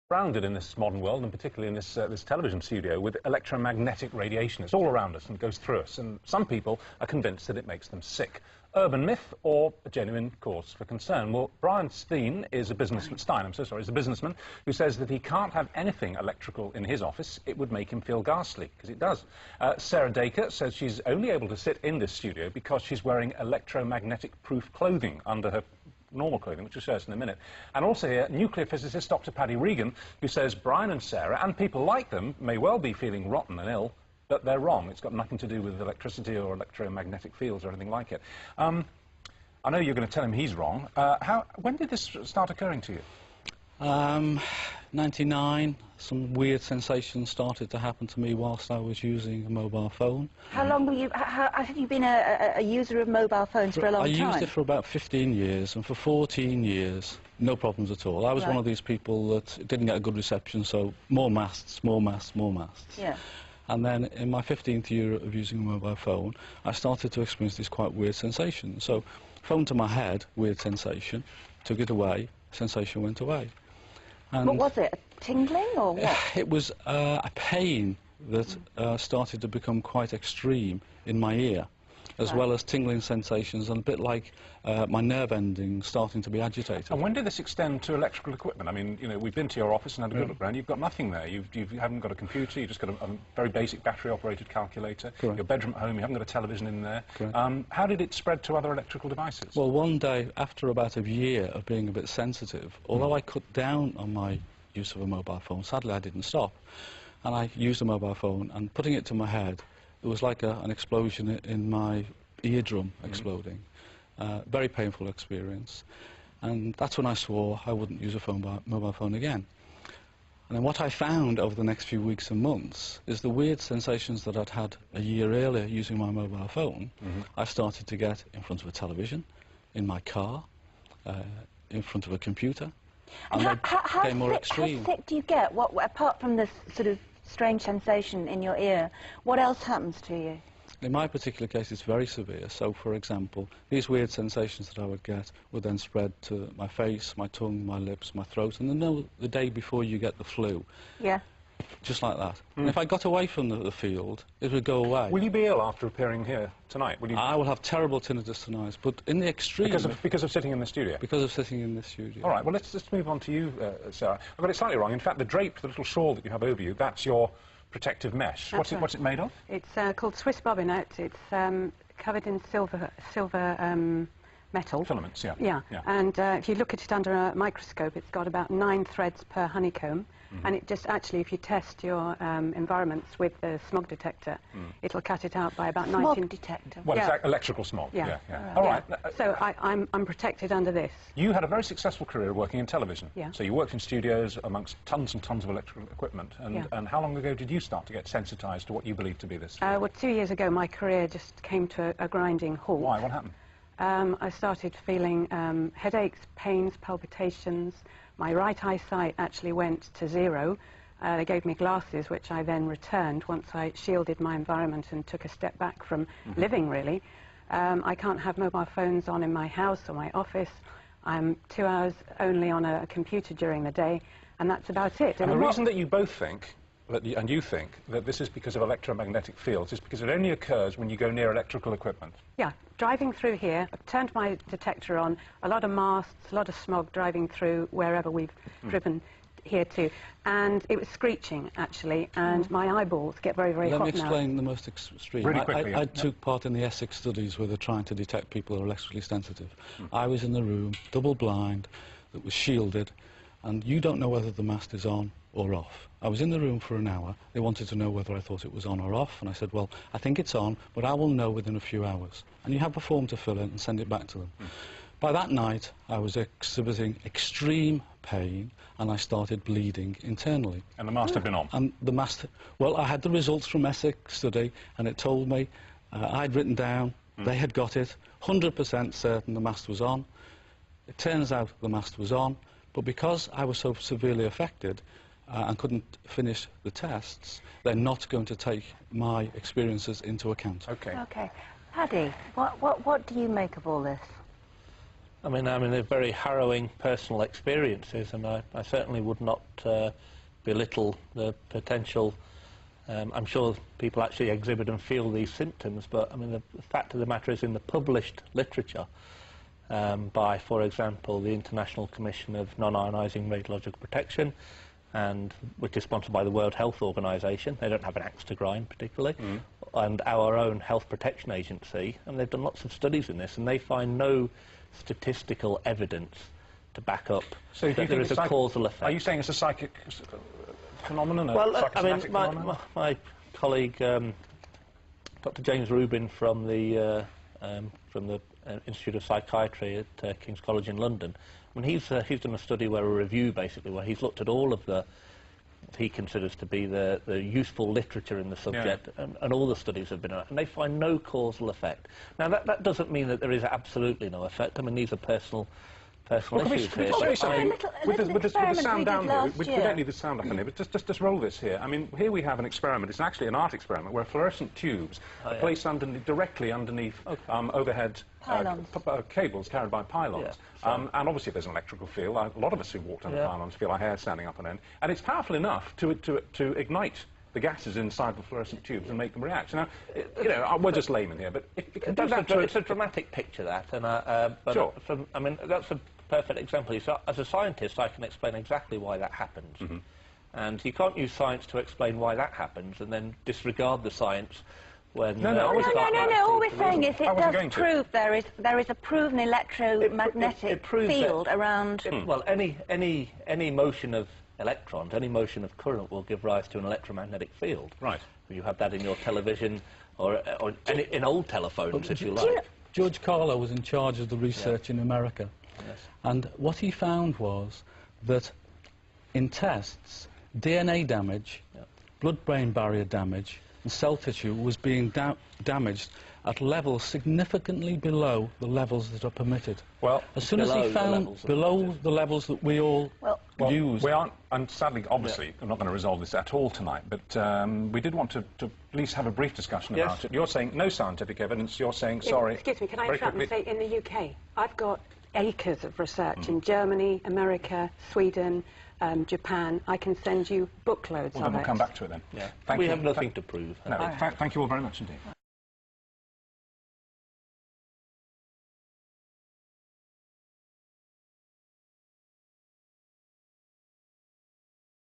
Surrounded in this modern world, and particularly in this television studio, with electromagnetic radiation. It's all around us and goes through us, and some people are convinced that it makes them sick. Urban myth or a genuine cause for concern? Well, Brian Stein is a businessman, is a businessman who says that he can't have anything electrical in his office. It would make him feel ghastly, because it does. Sarah Dacre says she's only able to sit in this studio because she's wearing electromagnetic-proof clothing under her normal clothing, which we'll show us in a minute. And also here, nuclear physicist Dr. Paddy Regan, who says Brian and Sarah, and people like them, may well be feeling rotten and ill, but they're wrong. It's got nothing to do with electricity or electromagnetic fields or anything like it. I know you're going to tell him he's wrong. When did this start occurring to you? 99, some weird sensations started to happen to me whilst I was using a mobile phone. How long were you, have you been a user of mobile phones for a long time? I used it for about 15 years, and for 14 years, no problems at all. I was one of these people that didn't get a good reception, so more masts, more masts, more masts. Yeah. And then in my 15th year of using a mobile phone, I started to experience these quite weird sensations. So, phone to my head, weird sensation, took it away, sensation went away. And what was it, a tingling or what? It was a pain that started to become quite extreme in my ear, as well as tingling sensations and a bit like my nerve endings starting to be agitated. And when did this extend to electrical equipment? I mean, you know, we've been to your office and had a good look around. You've got nothing there. You haven't got a computer. You've just got a very basic battery-operated calculator. Correct. Your bedroom at home, you haven't got a television in there. How did it spread to other electrical devices? Well, one day, after about a year of being a bit sensitive, although I cut down on my use of a mobile phone, sadly I didn't stop. And I used a mobile phone, and putting it to my head, it was like an explosion in my eardrum exploding. Very painful experience. And that's when I swore I wouldn't use a mobile phone again. And then what I found over the next few weeks and months is the weird sensations that I'd had a year earlier using my mobile phone, I started to get in front of a television, in my car, in front of a computer. And how became more extreme. How sick do you get? What, apart from this sort of strange sensation in your ear, what else happens to you? In my particular case, it's very severe. So, for example, these weird sensations that I would get would then spread to my face, my tongue, my lips, my throat, and then the day before you get the flu. Yeah. Just like that. And if I got away from the field, it would go away. Will you be ill after appearing here tonight? Will you? I will have terrible tinnitus tonight, but in the extreme... Because of sitting in the studio? Because of sitting in the studio. All right, well, let's move on to you, Sarah. I've got it slightly wrong. In fact, the drape, the little shawl that you have over you, that's your protective mesh. What's it made of? It's called Swiss bobbinet. It's covered in silver metal. Filaments, yeah. Yeah. And if you look at it under a microscope, it's got about 9 threads per honeycomb. And it just actually, if you test your environments with the smog detector, it'll cut it out by about 19... Smog detector? Well, it's electrical smog. Yeah. All right. So I'm protected under this. You had a very successful career working in television. Yeah. So you worked in studios amongst tons and tons of electrical equipment. And how long ago did you start to get sensitised to what you believe to be this? Well, 2 years ago, my career just came to a grinding halt. Why? What happened? I started feeling headaches, pains, palpitations. My right eyesight actually went to 0. They gave me glasses, which I then returned once I shielded my environment and took a step back from living, really. I can't have mobile phones on in my house or my office. I'm 2 hours only on a computer during the day, and that's about it. And the reason that you both think, and you think, that this is because of electromagnetic fields is because it only occurs when you go near electrical equipment. Yeah, driving through here, I've turned my detector on, a lot of masts, a lot of smog driving through wherever we've driven here to, and it was screeching, actually, and my eyeballs get very, very hot now. Let me explain the most extreme. Really quickly, I took part in the Essex studies where they're trying to detect people who are electrically sensitive. I was in the room, double blind, that was shielded, and you don't know whether the mast is on or off. I was in the room for an hour. They wanted to know whether I thought it was on or off, and I said, well, I think it's on, but I will know within a few hours. And you have a form to fill in and send it back to them. By that night, I was exhibiting extreme pain, and I started bleeding internally. And the mast had been on? And the mast... Well, I had the results from Essex study, and it told me, I'd written down, they had got it, 100% certain the mast was on. It turns out the mast was on, but because I was so severely affected and couldn't finish the tests, they're not going to take my experiences into account. Okay. Okay. Paddy, what do you make of all this? I mean, they're very harrowing personal experiences, and I certainly would not belittle the potential. I'm sure people actually exhibit and feel these symptoms, but I mean, the fact of the matter is, in the published literature by, for example, the International Commission of Non-Ionising Radiological Protection, and which is sponsored by the World Health Organization. They don't have an axe to grind particularly, and our own Health Protection Agency, and they've done lots of studies in this, and they find no statistical evidence to back up so that there is a causal effect. Are you saying it's a psychic phenomenon? Well, I mean, my colleague, Dr. James Rubin from the Institute of Psychiatry at King's College in London, I mean, he's done a study where a review, basically, where he's looked at all of the what he considers to be the useful literature in the subject, and all the studies have been on it, and they find no causal effect. Now, that doesn't mean that there is absolutely no effect. I mean, these are personal issues here. With the sound down here, we don't need the sound up in here, but just roll this here. I mean, here we have an experiment. It's actually an art experiment where fluorescent tubes are placed directly underneath overhead cables carried by pylons. And obviously there's an electrical field. A lot of us who walked under pylons feel our hair standing up on end. And it's powerful enough to ignite the gases inside the fluorescent tubes and make them react. Now, you know, we're just laymen here, but it's a dramatic picture, that. And sure. I mean, that's a perfect example. So, as a scientist, I can explain exactly why that happens. And you can't use science to explain why that happens and then disregard the science when... No, all we're saying is it does prove there is a proven electromagnetic field around... Well, any motion of electrons, any motion of current will give rise to an electromagnetic field. Right. You have that in your television or in old telephones, if you like. George Carlo was in charge of the research in America. Yes. And what he found was that in tests, DNA damage, blood-brain barrier damage, and cell tissue was being damaged at levels significantly below the levels that are permitted. Well, as soon as he found below the levels that we all use. We aren't, and sadly, obviously, I'm not going to resolve this at all tonight, but we did want to at least have a brief discussion about it. You're saying no scientific evidence, you're saying, sorry... Excuse me, can I interrupt and say, in the UK, I've got acres of research in Germany, America, Sweden, Japan. I can send you bookloads of it. We'll come back to it then. We have nothing to prove. No, thank you all very much indeed.